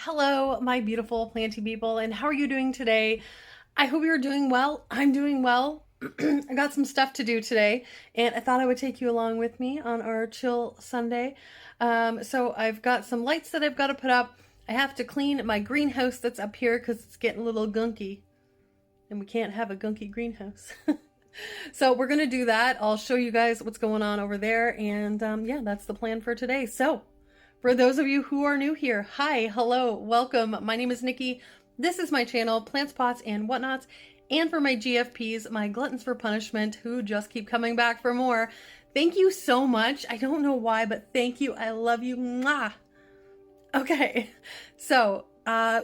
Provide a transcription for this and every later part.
Hello, my beautiful planty people, and how are you doing today? I hope you're doing well. I'm doing well. I got some stuff to do today, and I thought I would take you along with me on our chill Sunday. So I've got some lights that I've got to put up. I have to clean my greenhouse that's up here because it's getting a little gunky, and we can't have a gunky greenhouse. So we're going to do that. I'll show you guys what's going on over there, and yeah, that's the plan for today. So for those of you who are new here, hi, hello, welcome. My name is Nikki. This is my channel, Plants, Pots, and Whatnots. And for my GFPs, my gluttons for punishment, who just keep coming back for more. Thank you so much. I don't know why, but thank you. I love you. Mwah. Okay, so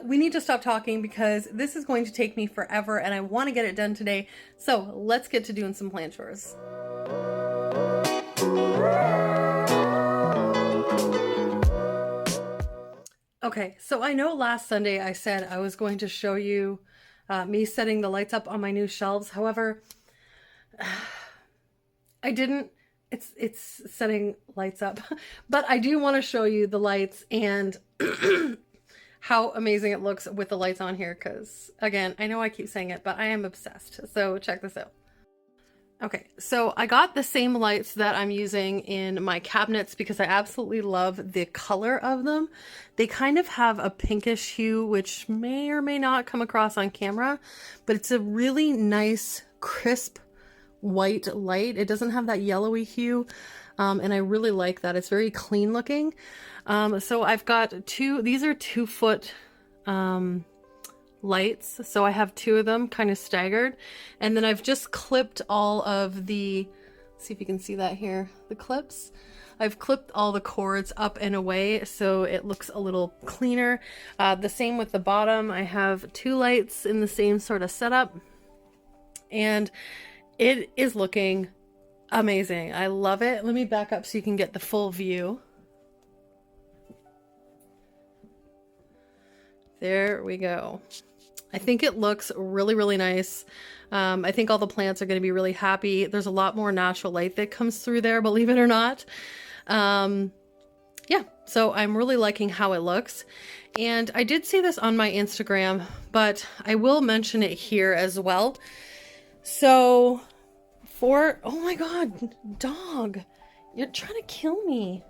we need to stop talking because this is going to take me forever and I want to get it done today. So let's get to doing some plant chores. Okay, so I know last Sunday I said I was going to show you me setting the lights up on my new shelves. However, I didn't. It's setting lights up, but I do want to show you the lights and how amazing it looks with the lights on here. Because again, I know I keep saying it, but I am obsessed. So check this out. Okay, so I got the same lights that I'm using in my cabinets because I absolutely love the color of them. They kind of have a pinkish hue, which may or may not come across on camera, but it's a really nice, crisp white light. It doesn't have that yellowy hue, and I really like that. It's very clean looking. So I've got these are 2-foot lights, so I have 2 of them kind of staggered, and then I've just clipped all of the, see if you can see that here, the clips. I've clipped all the cords up and away so it looks a little cleaner. The same with the bottom. I have 2 lights in the same sort of setup, and it is looking amazing. I love it. Let me back up so you can get the full view. There we go. I think it looks really, really nice. I think all the plants are going to be really happy. There's a lot more natural light that comes through there, believe it or not. Yeah, so I'm really liking how it looks. And I did say this on my Instagram, but I will mention it here as well. So oh my God, dog, you're trying to kill me.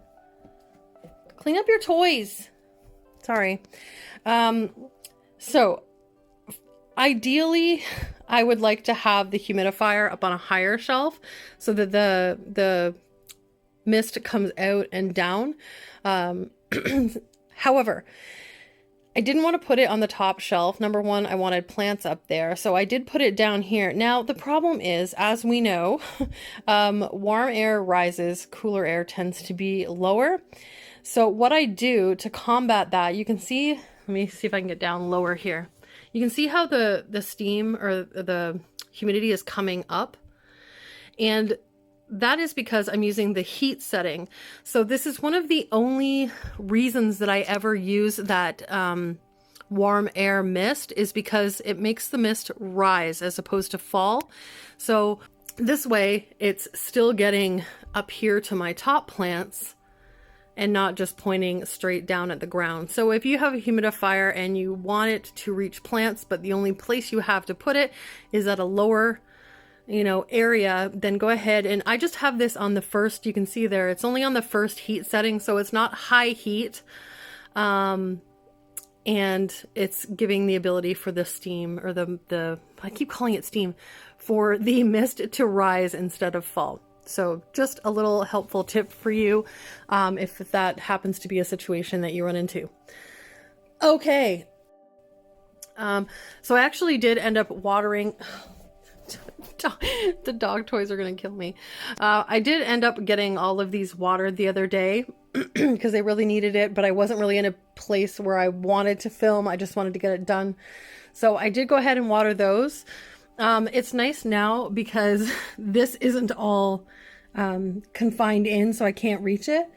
Clean up your toys. Sorry. So ideally, I would like to have the humidifier up on a higher shelf so that the mist comes out and down. However, I didn't want to put it on the top shelf. Number one, I wanted plants up there, so I did put it down here. Now, the problem is, as we know, warm air rises, cooler air tends to be lower. So what I do to combat that, you can see, let me see if I can get down lower here. You can see how the steam or the humidity is coming up. And that is because I'm using the heat setting. So this is one of the only reasons that I ever use that warm air mist, is because it makes the mist rise as opposed to fall. So this way it's still getting up here to my top plants and not just pointing straight down at the ground. So if you have a humidifier and you want it to reach plants, but the only place you have to put it is at a lower, area, then go ahead. And I just have this on the first, you can see there, it's only on the first heat setting, so it's not high heat. And it's giving the ability for the steam, or I keep calling it steam, for the mist to rise instead of fall. So just a little helpful tip for you if that happens to be a situation that you run into. Okay. So I actually did end up watering. The dog toys are going to kill me. I did end up getting all of these watered the other day because they really needed it, but I wasn't really in a place where I wanted to film. I just wanted to get it done. So I did go ahead and water those. It's nice now because this isn't all confined in, so I can't reach it.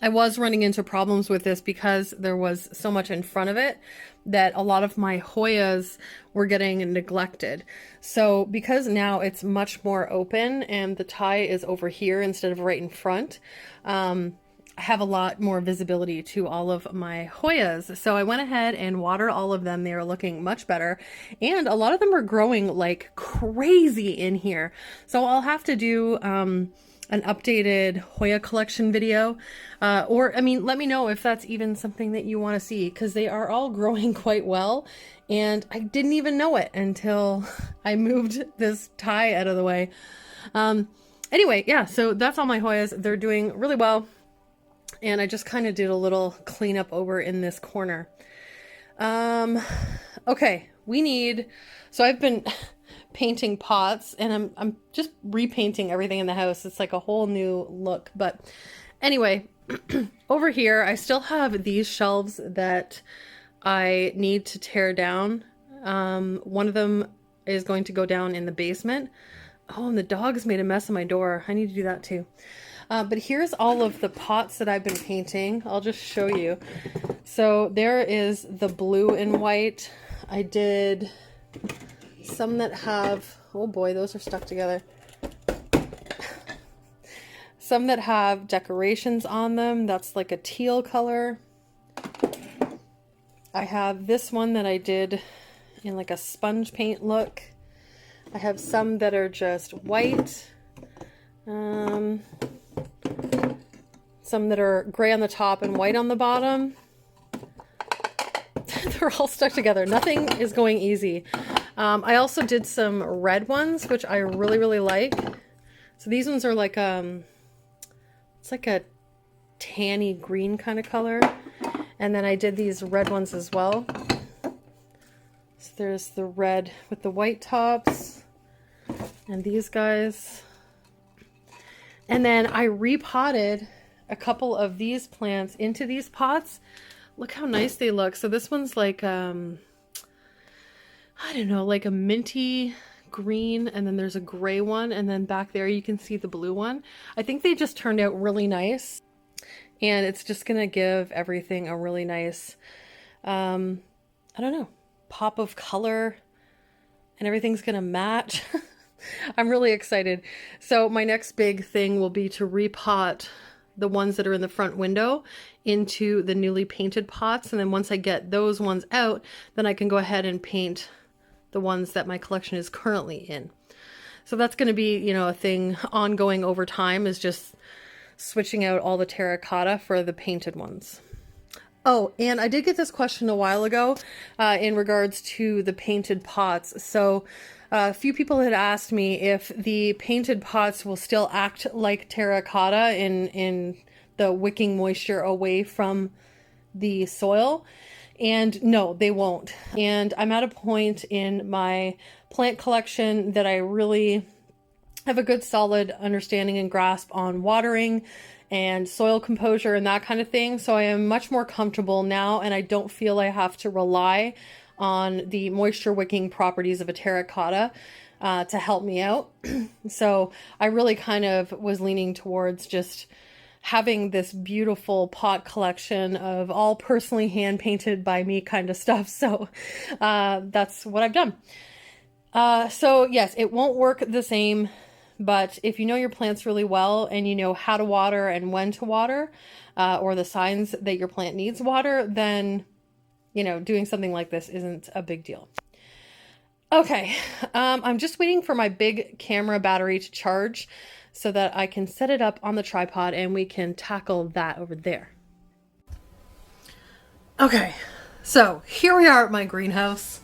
I was running into problems with this because there was so much in front of it that a lot of my Hoyas were getting neglected. So because now it's much more open and the tie is over here instead of right in front, I have a lot more visibility to all of my Hoyas. So I went ahead and watered all of them. They are looking much better. And a lot of them are growing like crazy in here. So I'll have to do an updated Hoya collection video. Or, I mean, let me know if that's even something that you want to see, because they are all growing quite well. And I didn't even know it until I moved this tie out of the way. Anyway, yeah, so that's all my Hoyas. They're doing really well. And I just kind of did a little cleanup over in this corner. Okay, so I've been painting pots, and I'm just repainting everything in the house. It's like a whole new look. But anyway, over here, I still have these shelves that I need to tear down. One of them is going to go down in the basement. Oh, and the dogs made a mess of my door. I need to do that too. But here's all of the pots that I've been painting. I'll just show you. So there is the blue and white. I did some that have, oh boy, those are stuck together. Some that have decorations on them. That's like a teal color. I have this one that I did in like a sponge paint look. I have some that are just white. Some that are gray on the top and white on the bottom. They're all stuck together. Nothing is going easy. I also did some red ones, which I really, really like. So these ones are like, it's like a tanny green kind of color. And then I did these red ones as well. So there's the red with the white tops. And these guys. And then I repotted a couple of these plants into these pots. Look how nice they look. So this one's like, I don't know, like a minty green, and then there's a gray one, and then back there you can see the blue one. I think they just turned out really nice, and it's just gonna give everything a really nice, I don't know, pop of color, and everything's gonna match. I'm really excited. So my next big thing will be to repot the ones that are in the front window into the newly painted pots. And then once I get those ones out, then I can go ahead and paint the ones that my collection is currently in. So that's going to be, you know, a thing ongoing over time, is just switching out all the terracotta for the painted ones. Oh, and I did get this question a while ago in regards to the painted pots. So a few people had asked me if the painted pots will still act like terracotta in the wicking moisture away from the soil. And no, they won't. And I'm at a point in my plant collection that I really have a good solid understanding and grasp on watering and soil composure and that kind of thing. So I am much more comfortable now, and I don't feel I have to rely on the moisture wicking properties of a terracotta to help me out. So I really kind of was leaning towards just having this beautiful pot collection of all personally hand painted by me kind of stuff. So that's what I've done. So yes, it won't work the same, but if you know your plants really well and you know how to water and when to water, or the signs that your plant needs water, then, you know, doing something like this isn't a big deal. Okay, I'm just waiting for my big camera battery to charge so that I can set it up on the tripod and we can tackle that over there. Okay, so here we are at my greenhouse.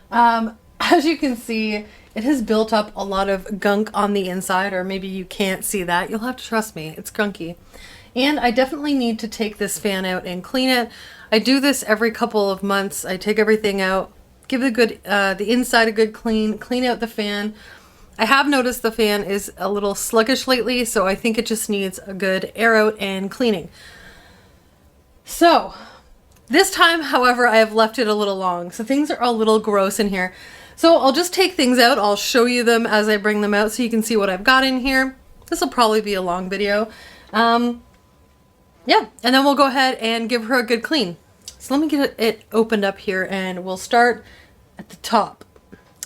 As you can see, it has built up a lot of gunk on the inside, or maybe you can't see that. You'll have to trust me, it's gunky. And I definitely need to take this fan out and clean it. I do this every couple of months. I take everything out, give the inside a good clean out the fan. I have noticed the fan is a little sluggish lately, so I think it just needs a good air out and cleaning. So this time, however, I have left it a little long, so things are a little gross in here. So I'll just take things out. I'll show you them as I bring them out so you can see what I've got in here. This will probably be a long video. Yeah, and then we'll go ahead and give her a good clean. So let me get it opened up here, and we'll start at the top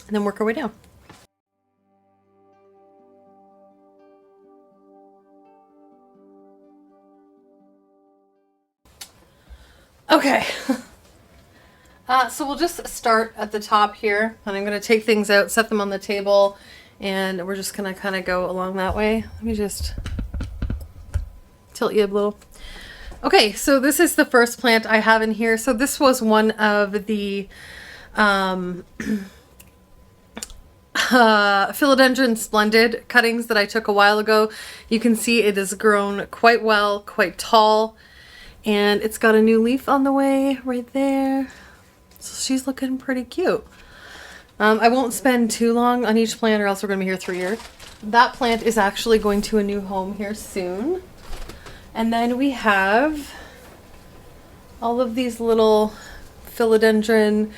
and then work our way down. Okay. So we'll just start at the top here, and I'm going to take things out, set them on the table, and we're just going to kind of go along that way. Let me just tilt you a little. Okay, so this is the first plant I have in here. So this was one of the Philodendron Splendid cuttings that I took a while ago. You can see it has grown quite well, quite tall, and it's got a new leaf on the way right there. So she's looking pretty cute. I won't spend too long on each plant or else we're going to be here 3 years. That plant is actually going to a new home here soon. And then we have all of these little Philodendron,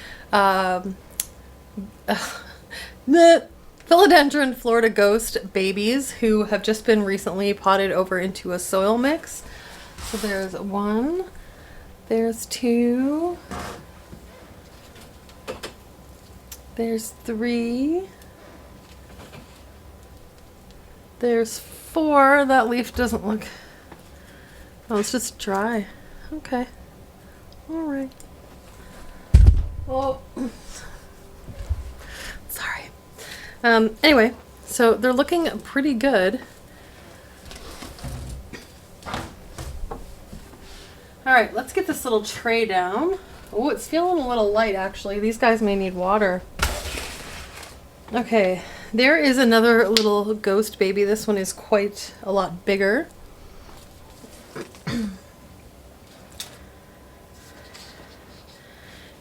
Philodendron Florida Ghost babies who have just been recently potted over into a soil mix. So there's 1, there's 2, there's 3, there's 4. That leaf doesn't look... Oh, it's just dry. Okay. Alright. Oh. Sorry. Anyway, so they're looking pretty good. Alright, let's get this little tray down. Oh, it's feeling a little light actually. These guys may need water. Okay, there is another little ghost baby. This one is quite a lot bigger.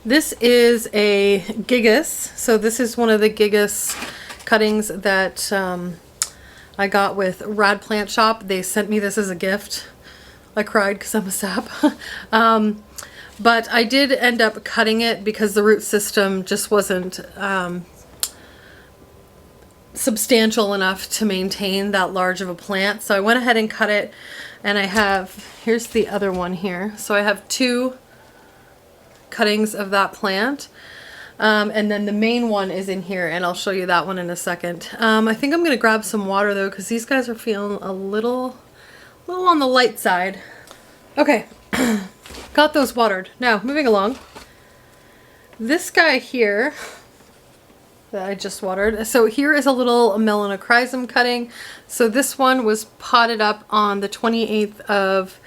This is a gigas. So this is one of the gigas cuttings that I got with Rad Plant Shop. They sent me this as a gift. I cried because I'm a sap. But I did end up cutting it because the root system just wasn't substantial enough to maintain that large of a plant. So I went ahead and cut it, and I have, here's the other one here. So I have 2 cuttings of that plant. And then the main one is in here, and I'll show you that one in a second. I think I'm going to grab some water though, because these guys are feeling a little on the light side. Okay, got those watered. Now, moving along. This guy here that I just watered. So here is a little melanochrysum cutting. So this one was potted up on the 28th of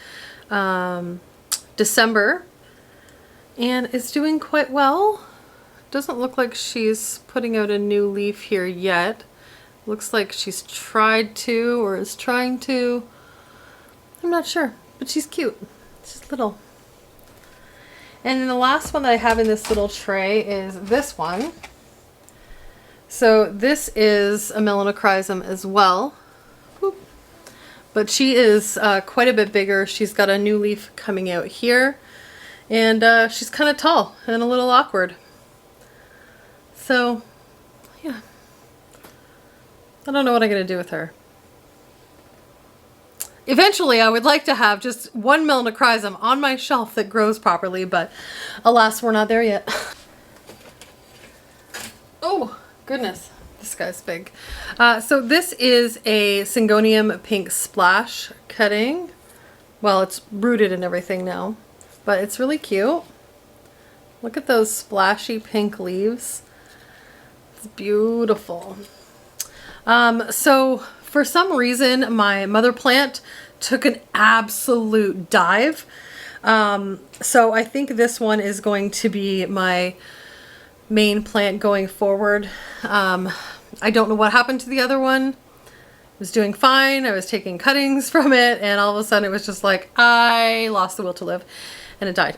December, and it's doing quite well. Doesn't look like she's putting out a new leaf here yet. Looks like she's tried to or is trying to. I'm not sure, but she's cute. She's little. And then the last one that I have in this little tray is this one. So this is a melanochrysum as well. Whoop. But she is quite a bit bigger. She's got a new leaf coming out here. And she's kind of tall and a little awkward. So, yeah. I don't know what I'm going to do with her. Eventually, I would like to have just one melanochrysum on my shelf that grows properly, but alas, we're not there yet. Oh, goodness. This guy's big. So this is a Syngonium Pink Splash cutting. Well, it's rooted and everything now, but it's really cute. Look at those splashy pink leaves. It's beautiful. So for some reason, my mother plant took an absolute dive. So I think this one is going to be my main plant going forward. I don't know what happened to the other one. It was doing fine. I was taking cuttings from it, and all of a sudden it was just like, I lost the will to live, and it died.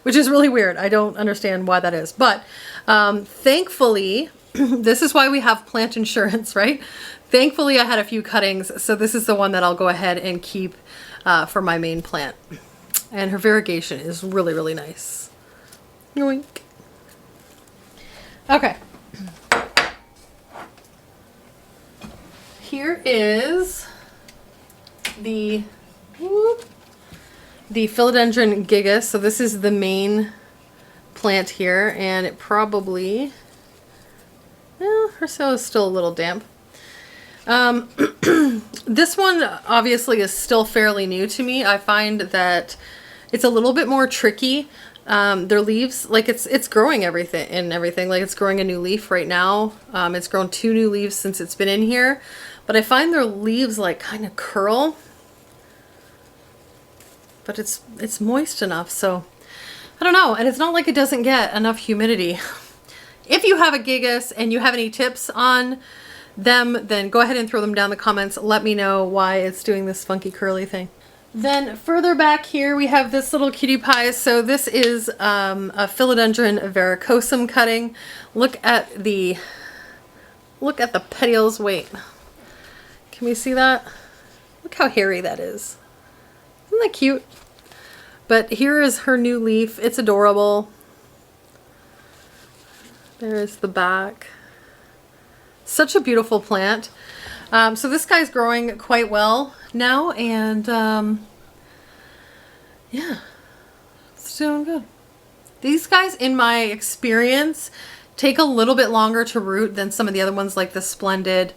Which is really weird. I don't understand why that is. But thankfully, this is why we have plant insurance, right? Thankfully, I had a few cuttings, so this is the one that I'll go ahead and keep for my main plant. And her variegation is really, really nice. Yoink. Okay. Here is the Philodendron gigas. So this is the main plant here, and it probably, well, her soil is still a little damp. This one obviously is still fairly new to me. I find that It's a little bit more tricky. Their leaves, like it's growing everything, like it's growing a new leaf right now. It's grown 2 new leaves since it's been in here, but I find their leaves like kind of curl, but it's moist enough, so I don't know. And it's not like it doesn't get enough humidity. If you have a gigas and you have any tips on them, then go ahead and throw them down in the comments. Let me know why it's doing this funky curly thing. Then further back here we have this little cutie pie. So this is a Philodendron varicosum cutting. Look at the petioles. Wait, can we see that? Look how hairy that is. Isn't that cute? But here is her new leaf. It's adorable. There is the back. Such a beautiful plant. So this guy's growing quite well now, and yeah, it's doing good. These guys, in my experience, take a little bit longer to root than some of the other ones, like the Splendid,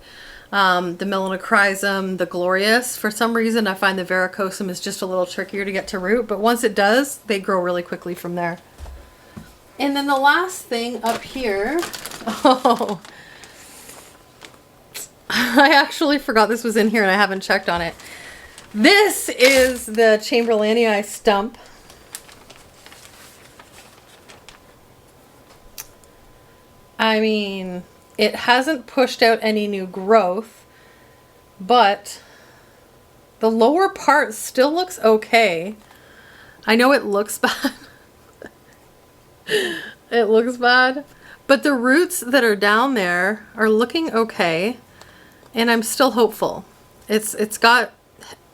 the Melanochrysum, the Glorious. For some reason, I find the Varicosum is just a little trickier to get to root, but once it does, they grow really quickly from there. And then the last thing up here, oh, I actually forgot this was in here and I haven't checked on it. This is the Chamberlainii stump. I mean, it hasn't pushed out any new growth, but the lower part still looks okay. I know it looks bad. It looks bad, but the roots that are down there are looking okay, and I'm still hopeful. It's got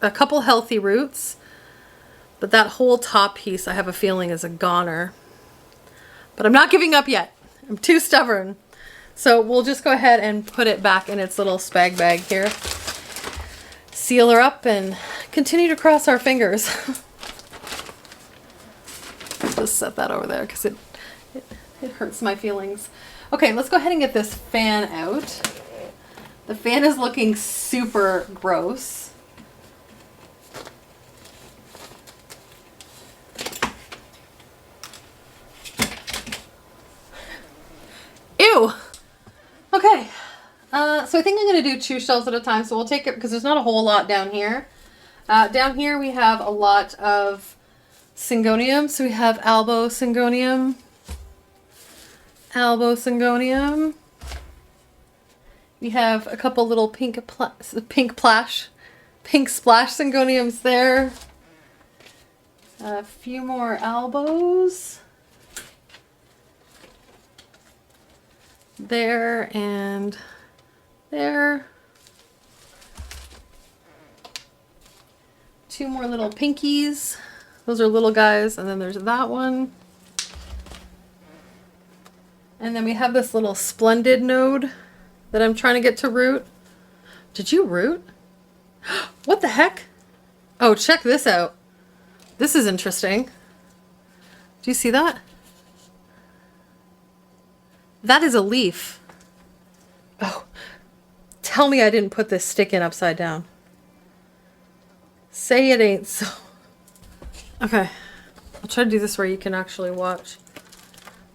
a couple healthy roots, but that whole top piece I have a feeling is a goner. But I'm not giving up yet. I'm too stubborn. So we'll just go ahead and put it back in its little spag bag here. Seal her up and continue to cross our fingers. Just set that over there because it hurts my feelings. Okay, let's go ahead and get this fan out. The fan is looking super gross. Ew! Okay, so I think I'm going to do 2 shelves at a time, so we'll take it because there's not a whole lot down here. Down here we have a lot of Syngonium. So we have Albo Syngonium. We have a couple little pink splash Syngoniums there. A few more Albos. There and there. 2 more little pinkies. Those are little guys, and then there's that one. And then we have this little Splendid node that I'm trying to get to root. Did you root? What the heck? Oh, check this out. This is interesting. Do you see that? That is a leaf. Oh, tell me I didn't put this stick in upside down. Say it ain't so. Okay, I'll try to do this where you can actually watch.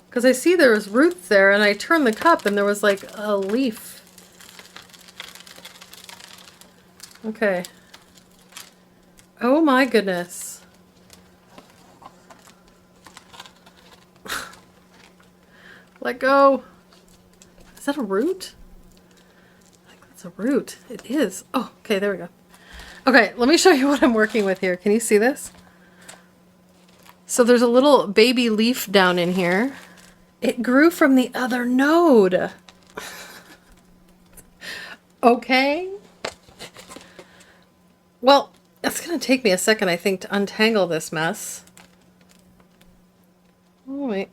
Because I see there was roots there, and I turned the cup and there was like a leaf. Okay. Oh my goodness. Let go. Is that a root? I think that's a root. It is. Oh, okay, there we go. Okay, let me show you what I'm working with here. Can you see this? So there's a little baby leaf down in here. It grew from the other node. Okay. Well, it's going to take me a second, I think, to untangle this mess. Oh, wait.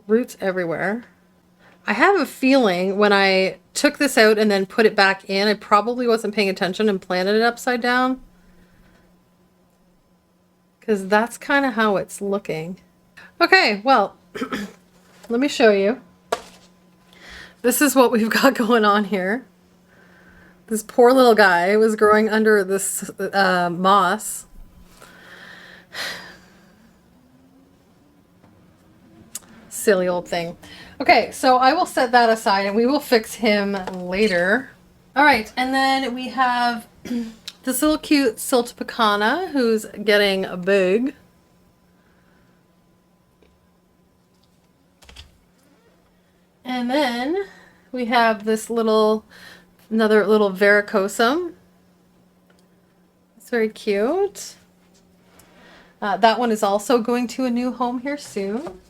Roots everywhere. I have a feeling when I took this out and then put it back in, I probably wasn't paying attention and planted it upside down. Because that's kind of how it's looking. Okay, well, let me show you. This is what we've got going on here. This poor little guy was growing under this moss. Silly old thing. Okay, so I will set that aside and we will fix him later. All right, and then we have this little cute Siltpecana who's getting big. And then we have this another little Varicosum. It's very cute. That one is also going to a new home here soon.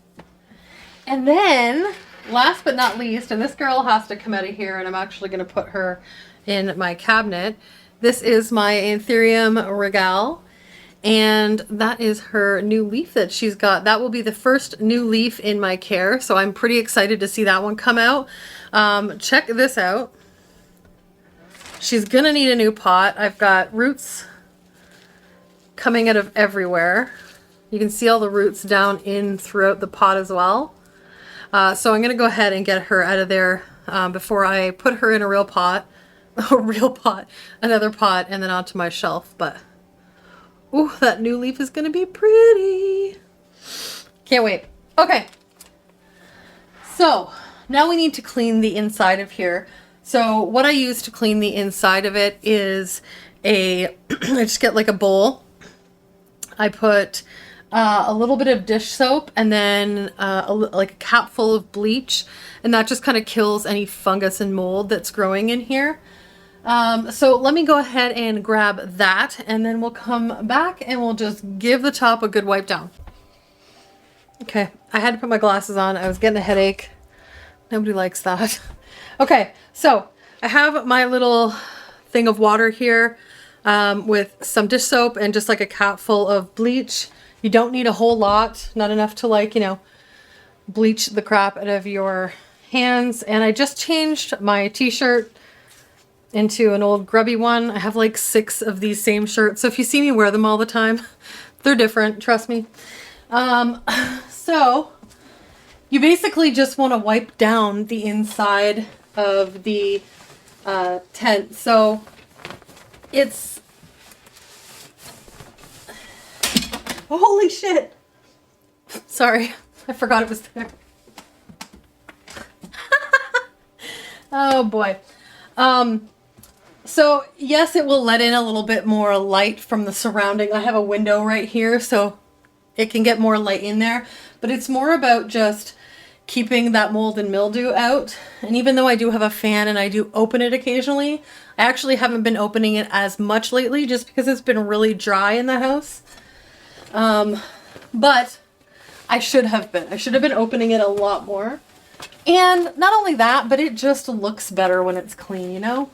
And then, last but not least, and this girl has to come out of here, and I'm actually going to put her in my cabinet. This is my Anthurium regale, and that is her new leaf that she's got. That will be the first new leaf in my care, so I'm pretty excited to see that one come out. Check this out. She's going to need a new pot. I've got roots coming out of everywhere. You can see all the roots down in throughout the pot as well. So I'm going to go ahead and get her out of there before I put her in a real pot. Another pot, and then onto my shelf. But, ooh, that new leaf is going to be pretty. Can't wait. Okay. So, now we need to clean the inside of here. So, what I use to clean the inside of it is I just get like a bowl. I put a little bit of dish soap and then like a cap full of bleach, and that just kind of kills any fungus and mold that's growing in here. So let me go ahead and grab that, and then we'll come back and we'll just give the top a good wipe down. Okay, I had to put my glasses on. I was getting a headache. Nobody likes that. Okay, so I have my little thing of water here with some dish soap and just like a cap full of bleach. You don't need a whole lot, not enough to like, you know, bleach the crap out of your hands. And I just changed my t-shirt into an old grubby one. I have like 6 of these same shirts. So if you see me wear them all the time, they're different, trust me. So you basically just want to wipe down the inside of the tent. So it's, holy shit. Sorry, I forgot it was there. Oh boy. So yes, it will let in a little bit more light from the surrounding. I have a window right here, so it can get more light in there, but it's more about just keeping that mold and mildew out. And even though I do have a fan and I do open it occasionally, I actually haven't been opening it as much lately just because it's been really dry in the house. But I should have been. I should have been opening it a lot more. And not only that, but it just looks better when it's clean, you know?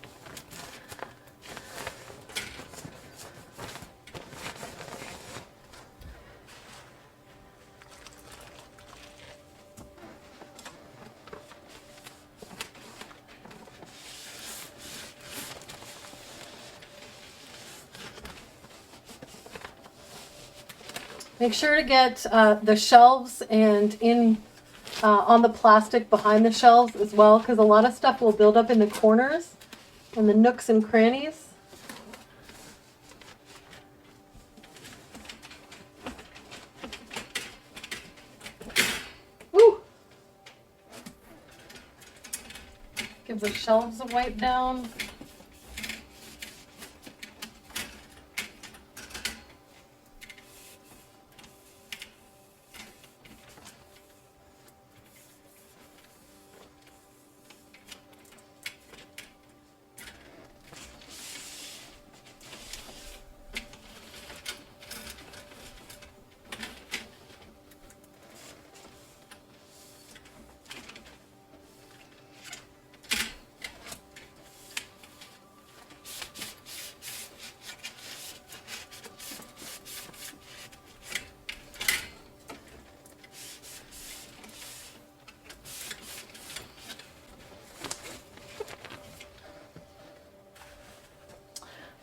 Make sure to get the shelves and on the plastic behind the shelves as well, because a lot of stuff will build up in the corners and the nooks and crannies. Woo! Give the shelves a wipe down.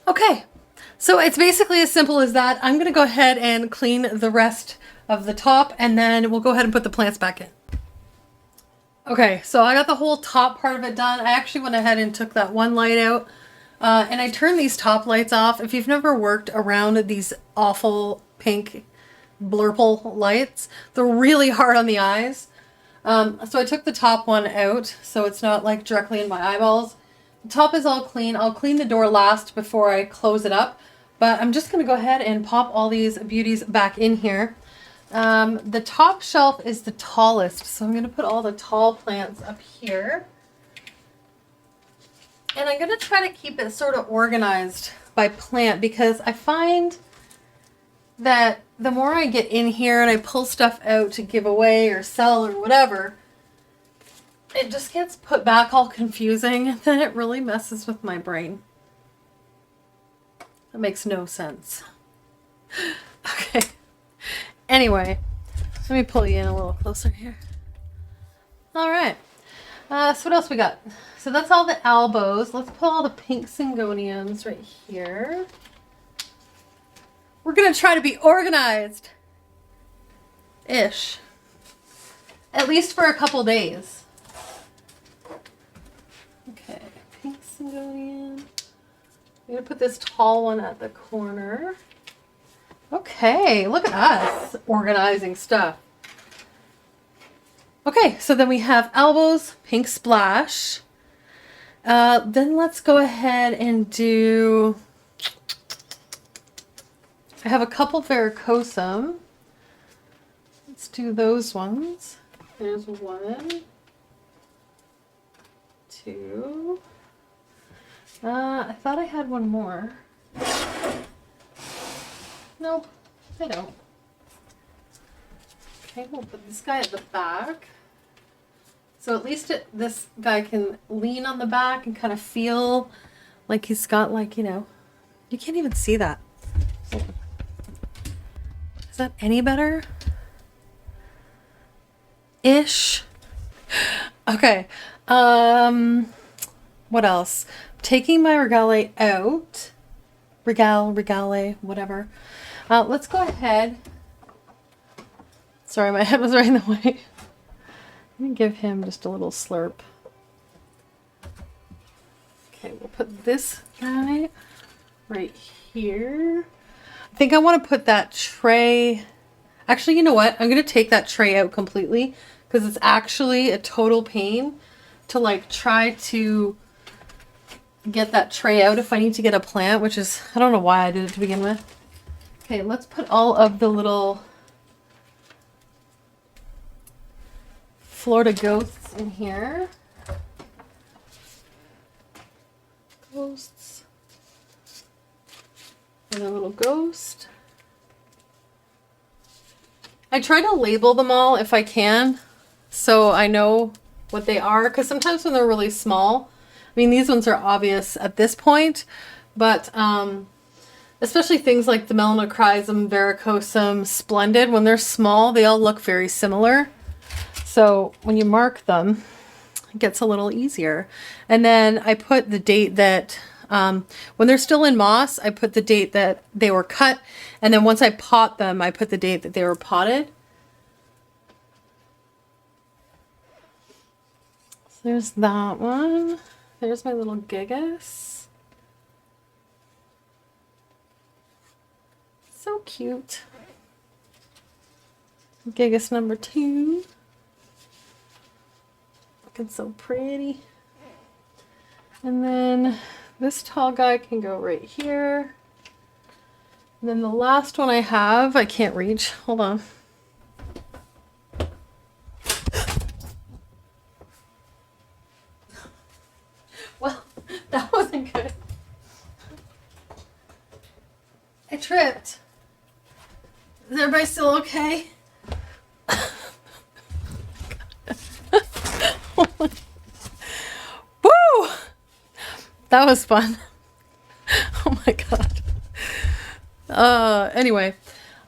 Okay, so it's basically as simple as that. I'm going to go ahead and clean the rest of the top, and then we'll go ahead and put the plants back in. Okay, so I got the whole top part of it done. I actually went ahead and took that one light out, and I turned these top lights off. If you've never worked around these awful pink blurple lights, they're really hard on the eyes. So I took the top one out so it's not like directly in my eyeballs. The top is all clean. I'll clean the door last before I close it up. But I'm just going to go ahead and pop all these beauties back in here. The top shelf is the tallest, so I'm going to put all the tall plants up here. And I'm going to try to keep it sort of organized by plant because I find that the more I get in here and I pull stuff out to give away or sell or whatever, it just gets put back all confusing and then it really messes with my brain. That makes no sense. Okay. Anyway, let me pull you in a little closer here. All right. So what else we got? So that's all the elbows. Let's put all the pink syngoniums right here. We're going to try to be organized. Ish. At least for a couple days. Okay, pink syngonium. I'm going to put this tall one at the corner. Okay, look at us organizing stuff. Okay, so then we have elbows, pink splash. Then let's go ahead and do... I have a couple varicosum. Let's do those ones. There's 1, 2. I thought I had one more. Nope, I don't. Okay, we'll put this guy at the back. So at least this guy can lean on the back and kind of feel like he's got like, you know, you can't even see that. Is that any better? Ish. Okay. What else? Taking my regale out. Regale, whatever. Let's go ahead. Sorry, my head was right in the way. Let me give him just a little slurp. Okay, we'll put this guy right here. I think I want to put that tray. Actually, you know what? I'm going to take that tray out completely because it's actually a total pain to like try to get that tray out if I need to get a plant, which is, I don't know why I did it to begin with. Okay, let's put all of the little Florida ghosts in here. Ghosts. And a little ghost. I try to label them all if I can, so I know what they are, because sometimes when they're really small, I mean, these ones are obvious at this point, but especially things like the Melanochrysum, Varicosum, Splendid, when they're small, they all look very similar. So when you mark them, it gets a little easier. And then I put the date that, when they're still in moss, I put the date that they were cut. And then once I pot them, I put the date that they were potted. So there's that one. There's my little gigas. So cute. Gigas number 2. Looking so pretty. And then this tall guy can go right here. And then the last one I have, I can't reach. Hold on. Well, that wasn't good. I tripped. Is everybody still okay? Woo! That was fun. Oh my god. Anyway.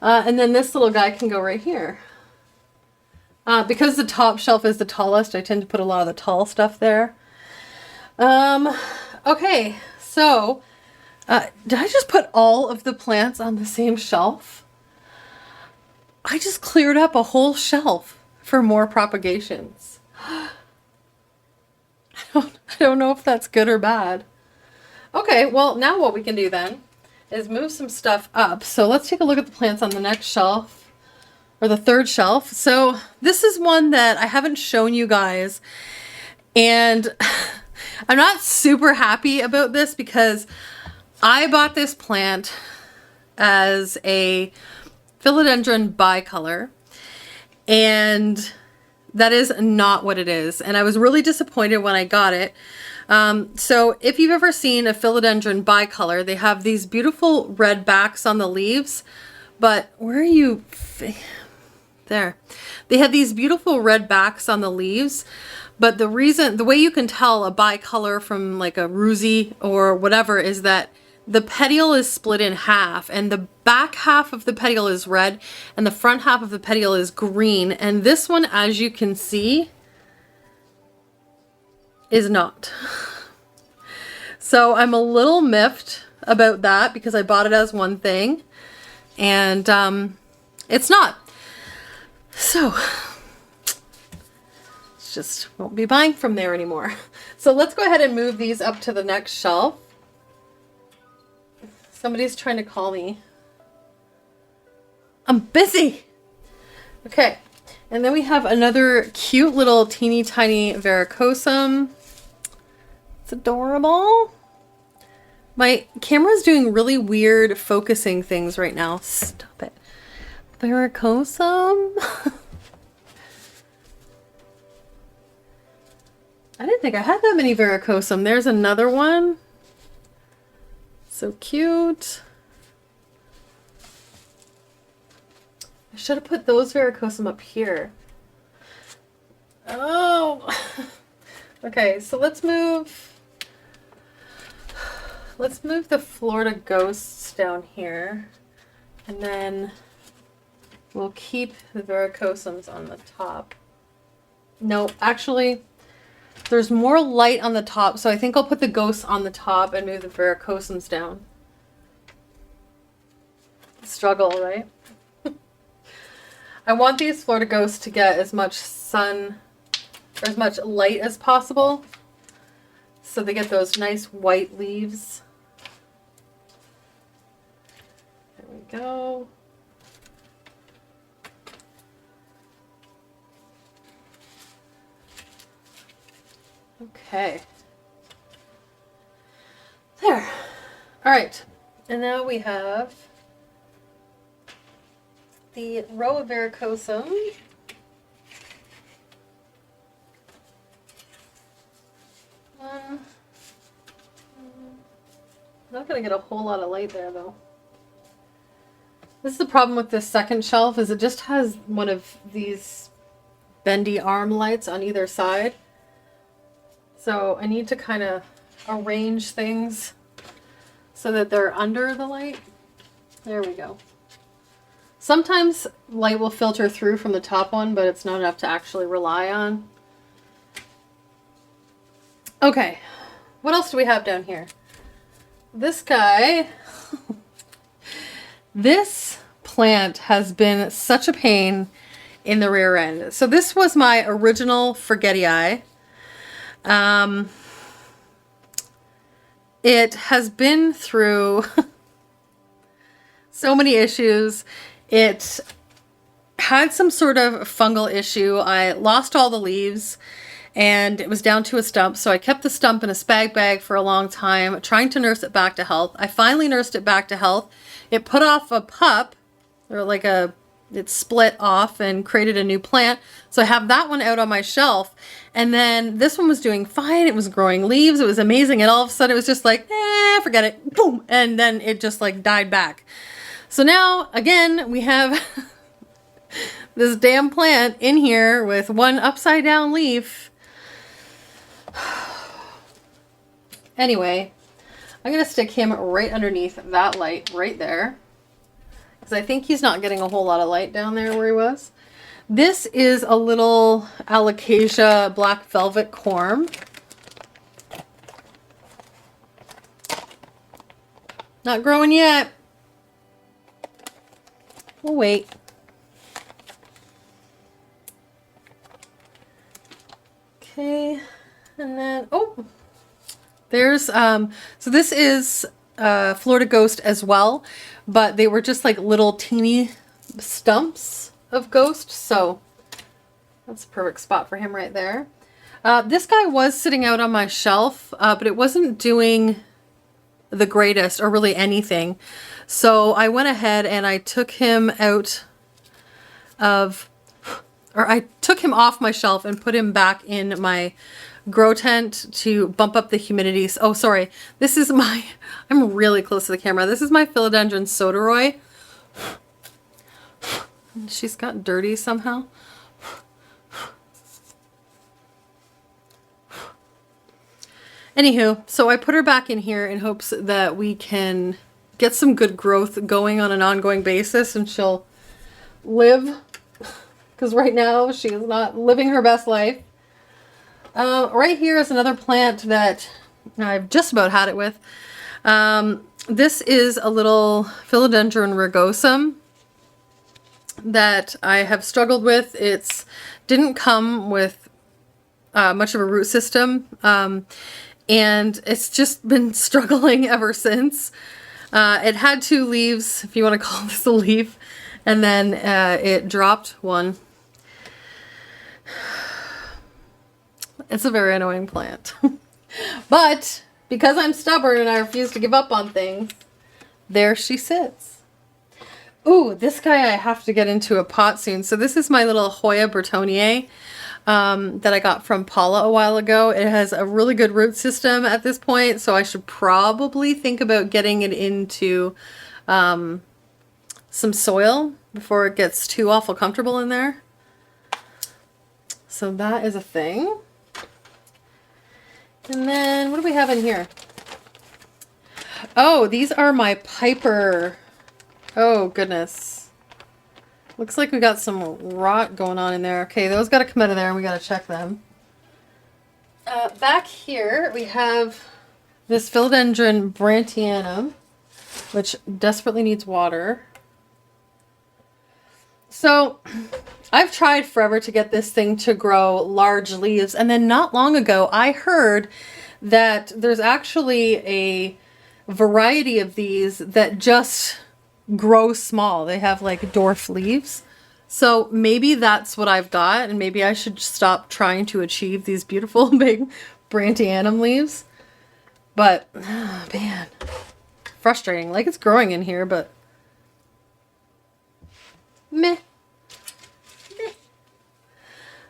And then this little guy can go right here. Because the top shelf is the tallest, I tend to put a lot of the tall stuff there. Okay, so did I just put all of the plants on the same shelf? I just cleared up a whole shelf for more propagations. I don't know if that's good or bad. Okay, well, now what we can do then is move some stuff up. So let's take a look at the plants on the next shelf. or the third shelf. So this is one that I haven't shown you guys, and I'm not super happy about this because I bought this plant as a philodendron bicolor, and that is not what it is. And I was really disappointed when I got it. So if you've ever seen a philodendron bicolor, they have these beautiful red backs on the leaves, but where are you? There. They have these beautiful red backs on the leaves, but the way you can tell a bicolor from like a rosy or whatever is that the petiole is split in half, and the back half of the petiole is red and the front half of the petiole is green. And this one, as you can see, is not. So I'm a little miffed about that because I bought it as one thing and it's not. So just won't be buying from there anymore. So let's go ahead and move these up to the next shelf. Somebody's trying to call me. I'm busy. Okay. And then we have another cute little teeny tiny varicosum. It's adorable. My camera's doing really weird focusing things right now. Stop it. Varicosum. I didn't think I had that many varicosum. There's another one. So cute. I should have put those varicosum up here. Oh. Okay, so let's move the Florida ghosts down here, and then we'll keep the varicosums on the top. No, actually, there's more light on the top, so I think I'll put the ghosts on the top and move the varicosums down. Struggle, right? I want these Florida ghosts to get as much sun or as much light as possible, so they get those nice white leaves. There we go. Okay. There. All right. And now we have the row of varicosum. Not going to get a whole lot of light there though. This is the problem with this second shelf, is it just has one of these bendy arm lights on either side. So I need to kind of arrange things so that they're under the light. There we go. Sometimes light will filter through from the top one, but it's not enough to actually rely on. Okay, what else do we have down here? This guy, this plant has been such a pain in the rear end. So this was my original forgetti. It has been through so many issues. It had some sort of fungal issue. I lost all the leaves and it was down to a stump. So I kept the stump in a spag bag for a long time, trying to nurse it back to health. I finally nursed it back to health. It put off a pup, or like it split off and created a new plant. So I have that one out on my shelf. And then this one was doing fine. It was growing leaves. It was amazing. And all of a sudden it was just like, forget it. Boom. And then it just like died back. So now again, we have this damn plant in here with one upside down leaf. Anyway, I'm going to stick him right underneath that light right there, because I think he's not getting a whole lot of light down there where he was. This is a little Alocasia black velvet corm. Not growing yet. We'll wait. Okay, and then, oh, there's, so this is Florida Ghost as well, but they were just like little teeny stumps. of Ghost, so that's a perfect spot for him right there. This guy was sitting out on my shelf, but it wasn't doing the greatest or really anything. So I went ahead and I took him out of, or I took him off my shelf and put him back in my grow tent to bump up the humidity. Oh, sorry. This is my, I'm really close to the camera. This is my Philodendron Soderoy. She's got dirty somehow. Anywho, so I put her back in here in hopes that we can get some good growth going on an ongoing basis and she'll live, because right now she is not living her best life. Right here is another plant that I've just about had it with. This is a little Philodendron rugosum that I have struggled with. It's didn't come with much of a root system, and it's just been struggling ever since. It had 2 leaves, if you want to call this a leaf, and then it dropped one. It's a very annoying plant. But because I'm stubborn and I refuse to give up on things, there she sits. Ooh, this guy I have to get into a pot soon. So this is my little Hoya Bertonier that I got from Paula a while ago. It has a really good root system at this point, so I should probably think about getting it into some soil before it gets too awful comfortable in there. So that is a thing. And then what do we have in here? Oh, these are my Piper. Oh, goodness. Looks like we got some rot going on in there. Okay, those got to come out of there and we got to check them. Back here we have this Philodendron Brantianum, which desperately needs water. So I've tried forever to get this thing to grow large leaves, and then not long ago I heard that there's actually a variety of these that just grow small. They have like dwarf leaves. So maybe that's what I've got, and maybe I should stop trying to achieve these beautiful big Brantianum leaves. But oh, man, frustrating. Like, it's growing in here, but meh.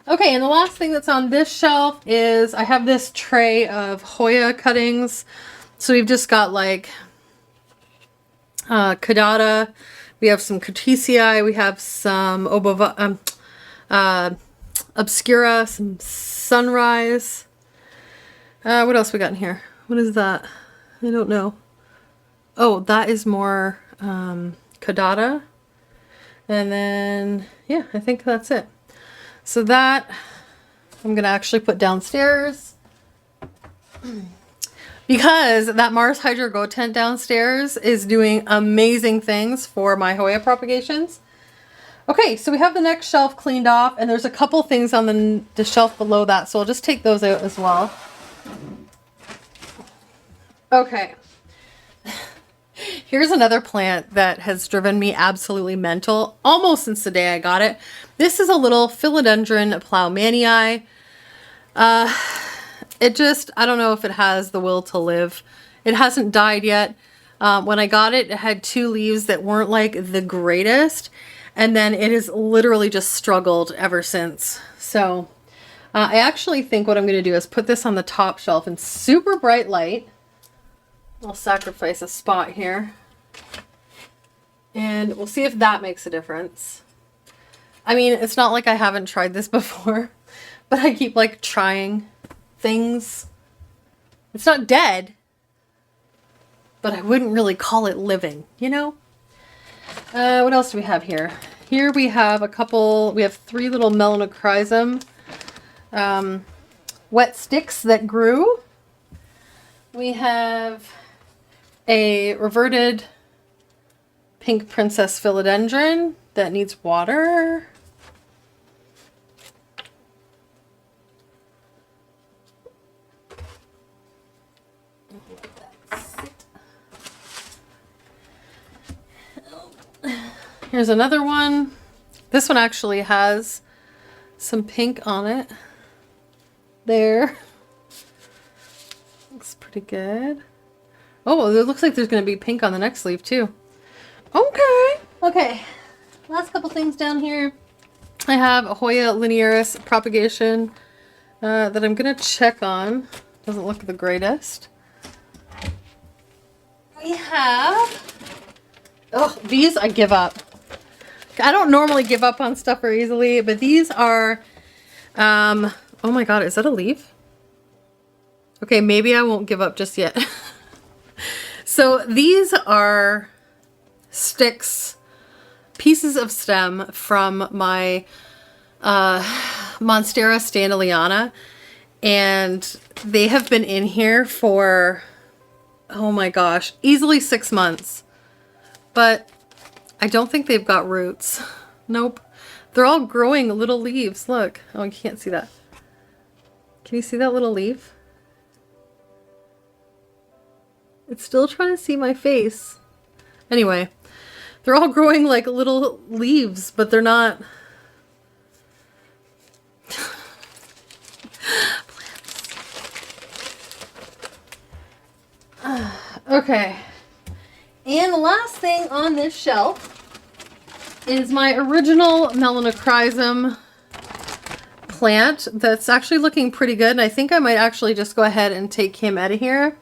Okay, and the last thing that's on this shelf is I have this tray of Hoya cuttings. So we've just got like Caudata, we have some Curtisii, we have some Obscura, some Sunrise. What else we got in here? What is that? I don't know. Oh, that is more Caudata. And then, yeah, I think that's it. So that I'm going to actually put downstairs because that Mars Hydro Go tent downstairs is doing amazing things for my Hoya propagations. Okay, so we have the next shelf cleaned off, and there's a couple things on the shelf below that, so I'll just take those out as well. Okay. Here's another plant that has driven me absolutely mental almost since the day I got it. This is a little Philodendron Ploumanii. It just, I don't know if it has the will to live. It hasn't died yet. When I got it, it had 2 leaves that weren't like the greatest. And then it has literally just struggled ever since. So I actually think what I'm going to do is put this on the top shelf in super bright light. I'll sacrifice a spot here. And we'll see if that makes a difference. I mean, it's not like I haven't tried this before, but I keep like trying things. It's not dead, but I wouldn't really call it living, you know? What else do we have here? Here we have we have 3 little Melanochrysum wet sticks that grew. We have a reverted pink princess philodendron that needs water. Here's another one This one actually has some pink on it. There. Looks pretty good. Oh, it looks like there's going to be pink on the next sleeve too. Okay. Okay. Last couple things down here. I have a Hoya linearis propagation that I'm going to check on. Doesn't look the greatest. We have... Oh, these I give up. I don't normally give up on stuff very easily, but these are... oh my god, is that a leaf? Okay, maybe I won't give up just yet. So these are sticks, pieces of stem from my Monstera standaleyana, and they have been in here for, oh my gosh, easily 6 months. But I don't think they've got roots. Nope. They're all growing little leaves. Look. Oh, you can't see that. Can you see that little leaf? It's still trying to see my face. Anyway, they're all growing like little leaves, but they're not. Okay. And the last thing on this shelf is my original Melanochrysum plant that's actually looking pretty good. And I think I might actually just go ahead and take him out of here.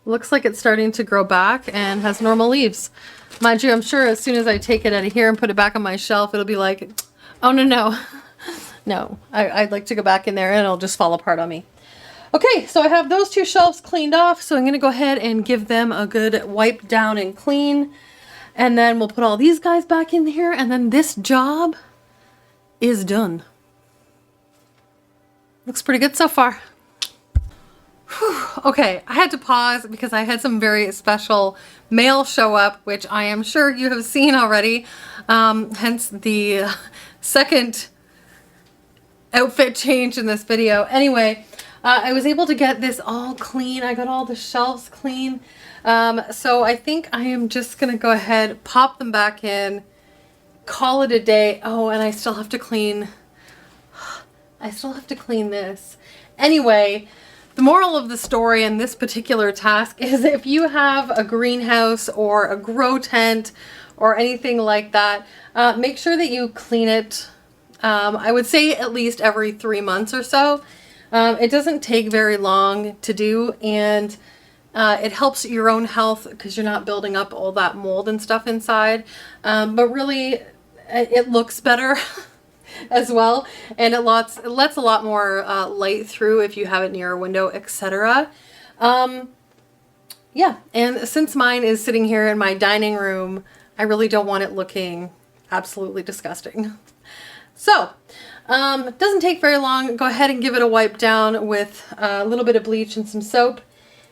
Looks like it's starting to grow back and has normal leaves. Mind you, I'm sure as soon as I take it out of here and put it back on my shelf, it'll be like, oh no, no. No, I'd like to go back in there and it'll just fall apart on me. Okay, so I have those two shelves cleaned off, so I'm going to go ahead and give them a good wipe down and clean. And then we'll put all these guys back in here, and then this job is done. Looks pretty good so far. Whew. Okay, I had to pause because I had some very special mail show up, which I am sure you have seen already. Hence the second outfit change in this video. Anyway, I was able to get this all clean. I got all the shelves clean. So I think I am just going to go ahead, pop them back in, call it a day. Oh, and I still have to clean. I still have to clean this. Anyway, the moral of the story in this particular task is if you have a greenhouse or a grow tent or anything like that, make sure that you clean it. I would say at least every 3 months or so. It doesn't take very long to do, and it helps your own health because you're not building up all that mold and stuff inside. But really, it looks better as well, and it lets a lot more light through if you have it near a window, etc. Yeah, and since mine is sitting here in my dining room, I really don't want it looking absolutely disgusting. So, it doesn't take very long. Go ahead and give it a wipe down with a little bit of bleach and some soap.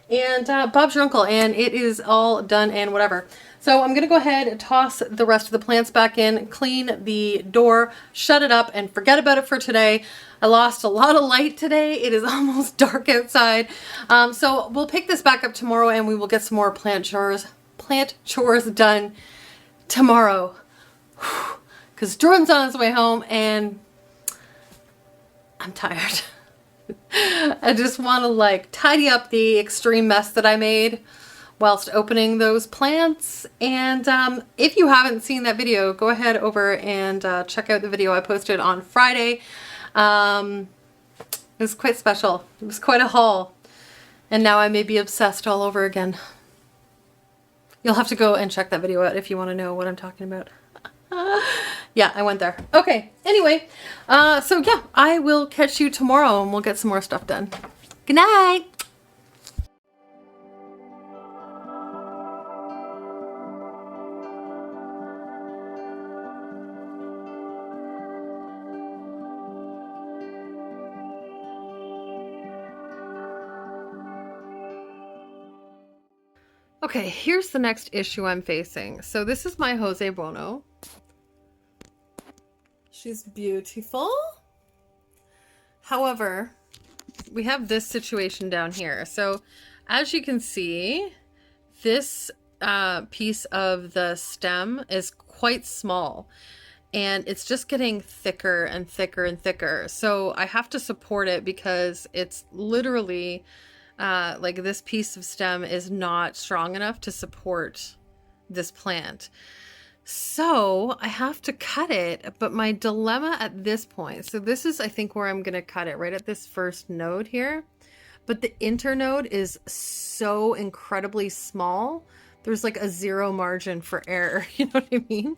And Bob's your uncle, and it is all done and whatever. So I'm going to go ahead and toss the rest of the plants back in, clean the door, shut it up, and forget about it for today. I lost a lot of light today. It is almost dark outside. So we'll pick this back up tomorrow, and we will get some more plant chores done tomorrow. Because Jordan's on his way home, and I'm tired. I just want to like tidy up the extreme mess that I made whilst opening those plants. And if you haven't seen that video, go ahead over and check out the video I posted on Friday. It was quite special. It was quite a haul. And now I may be obsessed all over again. You'll have to go and check that video out if you want to know what I'm talking about. Yeah, I went there. Okay, anyway, so yeah, I will catch you tomorrow and we'll get some more stuff done. Good night! Okay, here's the next issue I'm facing. So this is my Jose Buono. She's beautiful. However, we have this situation down here. So as you can see, this piece of the stem is quite small. and it's just getting thicker and thicker and thicker. So I have to support it because it's literally like this piece of stem is not strong enough to support this plant. So I have to cut it, but my dilemma at this point, so this is, I think, where I'm going to cut it, right at this first node here. But the internode is so incredibly small. There's like a zero margin for error. You know what I mean?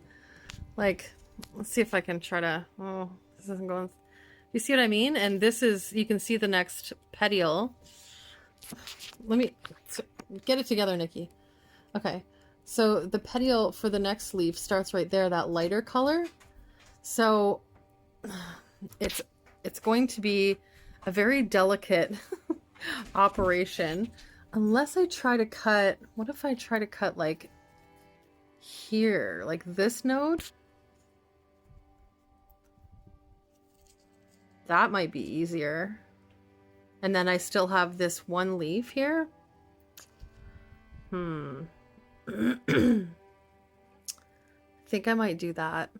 Like, let's see if I can try to, oh, this isn't going, you see what I mean? And this is, you can see the next petiole. Let me get it together, Nikki. Okay. So the petiole for the next leaf starts right there, that lighter color. So it's going to be a very delicate operation unless I try to cut, what if I try to cut like here, like this node? That might be easier. And then I still have this one leaf here. I think I might do that.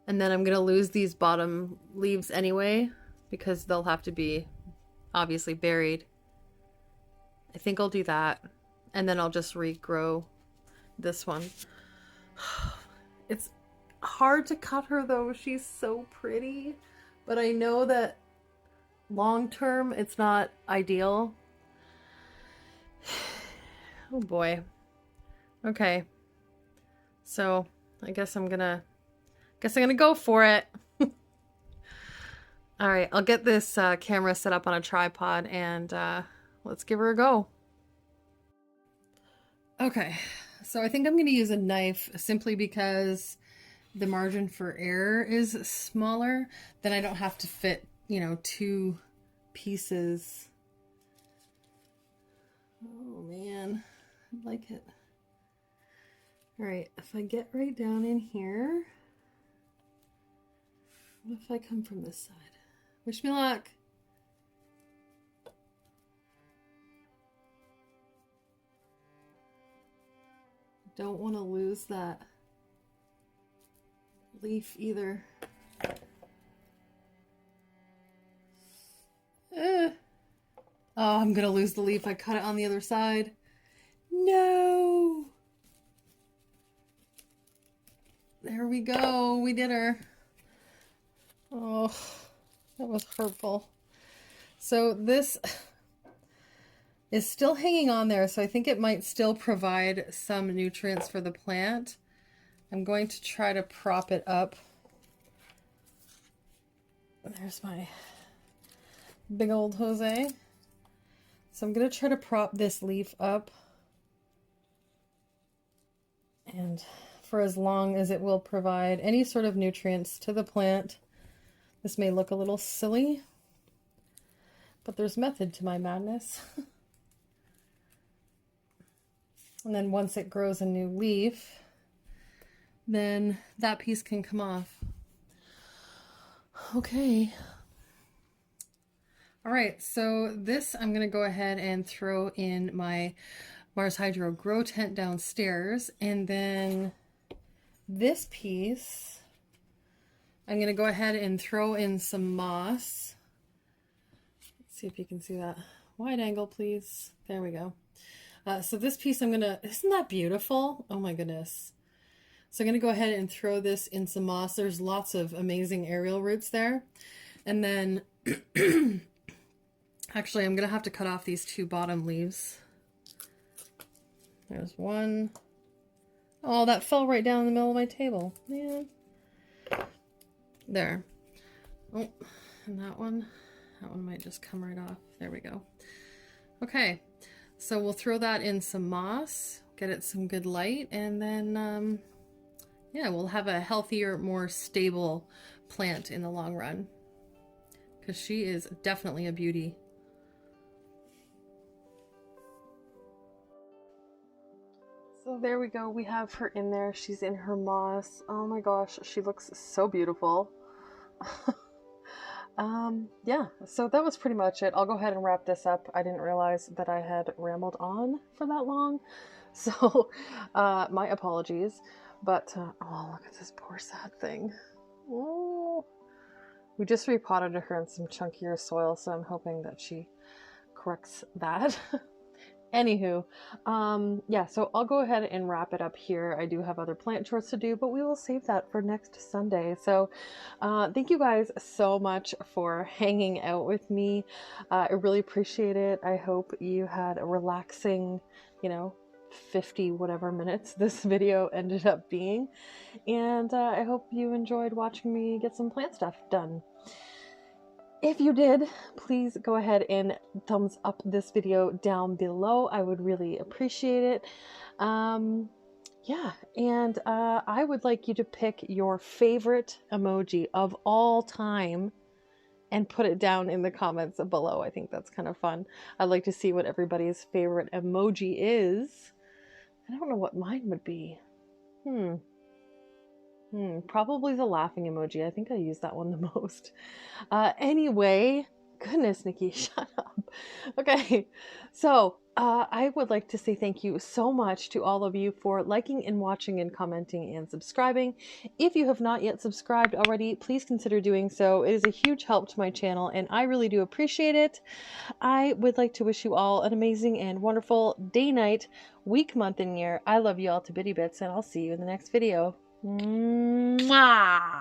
And then I'm going to lose these bottom leaves anyway, because they'll have to be obviously buried. I think I'll do that. And then I'll just regrow this one. It's hard to cut her though. She's so pretty. But I know that long term it's not ideal. Oh boy. Okay. So I guess I'm gonna go for it. All right, I'll get this camera set up on a tripod and let's give her a go. Okay, so I think I'm gonna use a knife simply because the margin for error is smaller. Then I don't have to fit, you know, two pieces. Oh man, I like it. All right, if I get right down in here, what if I come from this side? Wish me luck. Don't want to lose that leaf either. Oh, I'm gonna lose the leaf. I cut it on the other side. No! There we go. We did her. Oh, that was hurtful. So this is still hanging on there, so I think it might still provide some nutrients for the plant. I'm going to try to prop it up. There's my big old Jose. So I'm going to try to prop this leaf up. And for as long as it will provide any sort of nutrients to the plant. This may look a little silly, but there's method to my madness. And then once it grows a new leaf, then that piece can come off. Okay. All right, so this I'm gonna go ahead and throw in my Mars Hydro grow tent downstairs, and then this piece I'm gonna go ahead and throw in some moss. Let's see if you can see that. Wide angle, please. There we go. So this piece I'm gonna, isn't that beautiful? Oh my goodness. So I'm gonna go ahead and throw this in some moss. There's lots of amazing aerial roots there. And then, actually I'm gonna have to cut off these two bottom leaves. There's one. Oh, that fell right down in the middle of my table. Man. There. Oh, and that one might just come right off. There we go. Okay, so we'll throw that in some moss, get it some good light, and then, yeah, we'll have a healthier, more stable plant in the long run. Because she is definitely a beauty. So there we go. We have her in there. She's in her moss. Oh my gosh, she looks so beautiful. Yeah, so that was pretty much it. I'll go ahead and wrap this up. I didn't realize that I had rambled on for that long. So, my apologies. But, oh, look at this poor sad thing. Oh. We just repotted her in some chunkier soil, so I'm hoping that she corrects that. Anywho, yeah, so I'll go ahead and wrap it up here. I do have other plant chores to do, but we will save that for next Sunday. So thank you guys so much for hanging out with me. I really appreciate it. I hope you had a relaxing, 50 whatever minutes this video ended up being. And I hope you enjoyed watching me get some plant stuff done. If you did, please go ahead and thumbs up this video down below. I would really appreciate it. Yeah, and I would like you to pick your favorite emoji of all time and put it down in the comments below. I think that's kind of fun. I'd like to see what everybody's favorite emoji is. I don't know what mine would be. Probably the laughing emoji. I think I use that one the most. Anyway, goodness, Nikki, shut up. Okay, so I would like to say thank you so much to all of you for liking and watching and commenting and subscribing. If you have not yet subscribed already, please consider doing so. It is a huge help to my channel, and I really do appreciate it. I would like to wish you all an amazing and wonderful day, night, week, month, and year. I love you all to bitty bits, and I'll see you in the next video. Mwah!